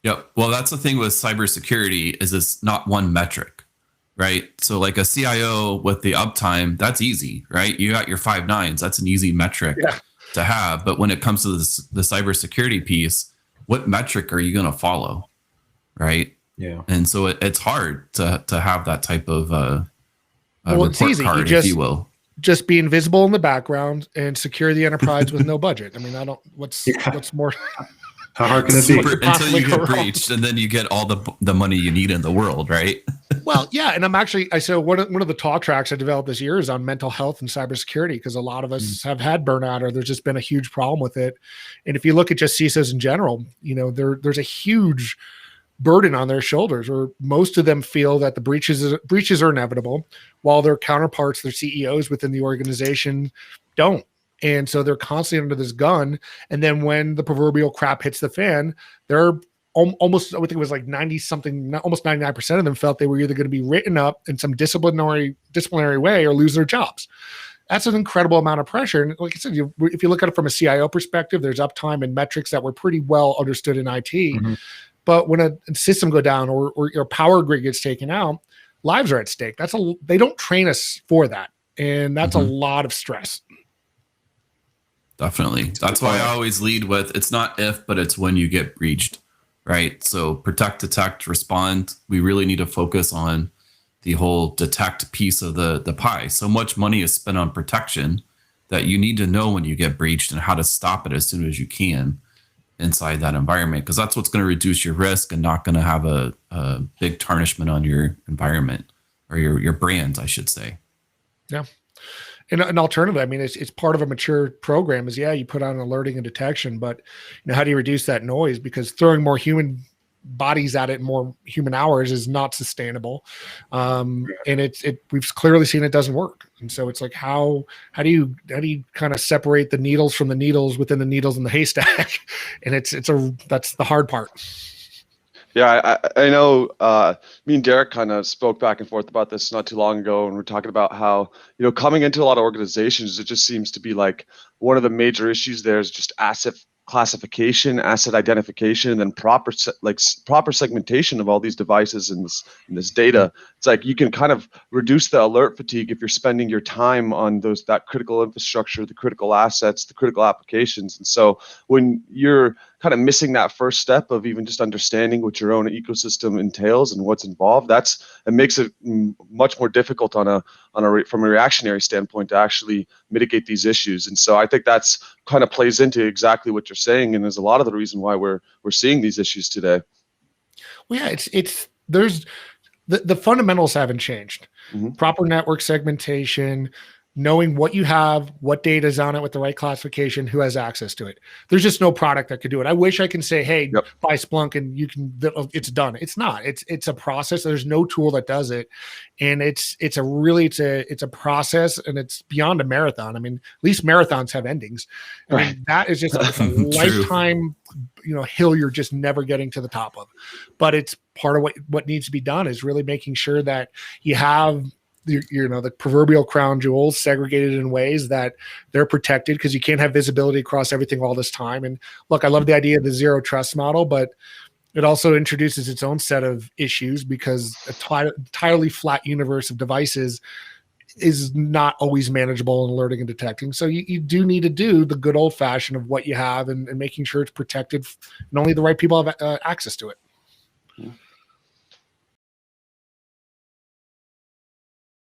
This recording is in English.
Yep. Well, that's the thing with cybersecurity is it's not one metric, right? So like a CIO with the uptime, that's easy, right? You got your 5 nines. That's an easy metric Yeah. to have. But when it comes to the cybersecurity piece, what metric are you going to follow, right? Yeah. And so it's hard to have that type of Well, it's report easy. card, if you will. Just be invisible in the background and secure the enterprise with no budget. I mean, what's more. How hard can it be? Until you get breached, and then you get all the money you need in the world, right? Well, yeah, and I'm actually so one of the talk tracks I developed this year is on mental health and cybersecurity because a lot of us have had burnout or there's just been a huge problem with it. And if you look at just CISOs in general, there's a huge burden on their shoulders, or most of them feel that the breaches are inevitable, while their counterparts, their CEOs within the organization, don't. And so they're constantly under this gun. And then when the proverbial crap hits the fan, they're almost, I think it was like 90 something, almost 99% of them felt they were either going to be written up in some disciplinary way or lose their jobs. That's an incredible amount of pressure. And like I said, if you look at it from a CIO perspective, there's uptime and metrics that were pretty well understood in IT. Mm-hmm. But when a system go down or your power grid gets taken out, lives are at stake. They don't train us for that. And that's a lot of stress. Definitely. That's why I always lead with, it's not if, but it's when you get breached, right? So protect, detect, respond. We really need to focus on the whole detect piece of the pie. So much money is spent on protection that you need to know when you get breached and how to stop it as soon as you can inside that environment, because that's what's going to reduce your risk and not going to have a big tarnishment on your environment or your brand, I should say. Yeah. And an alternative, I mean, it's part of a mature program is, you put on alerting and detection, but how do you reduce that noise? Because throwing more human bodies at it, more human hours is not sustainable. And we've clearly seen it doesn't work. And so it's like, how do you kind of separate the needles from the needles within the needles in the haystack? And that's the hard part. Yeah, I know me and Derek kind of spoke back and forth about this not too long ago, and we're talking about how, coming into a lot of organizations, it just seems to be like one of the major issues there is just asset classification, asset identification, and proper segmentation of all these devices and this data. It's like you can kind of reduce the alert fatigue if you're spending your time on that critical infrastructure, the critical assets, the critical applications. And so when you're kind of missing that first step of even just understanding what your own ecosystem entails and what's involved, it makes it much more difficult from a reactionary standpoint to actually mitigate these issues. And so I think that's kind of plays into exactly what you're saying, and is a lot of the reason why we're seeing these issues today. Well, yeah, there's the fundamentals haven't changed. Mm-hmm. Proper network segmentation, knowing what you have, what data is on it with the right classification, who has access to it. There's just no product that could do it. I wish I can say, hey, buy Splunk and it's done. It's not. It's a process. There's no tool that does it. And it's a process, and it's beyond a marathon. I mean, at least marathons have endings. I mean, that is just a lifetime, hill you're just never getting to the top of. But it's part of what needs to be done is really making sure that you have the proverbial crown jewels segregated in ways that they're protected, because you can't have visibility across everything all this time. And look, I love the idea of the zero trust model, but it also introduces its own set of issues, because a entirely flat universe of devices is not always manageable in alerting and detecting. So you do need to do the good old fashioned of what you have and making sure it's protected and only the right people have access to it.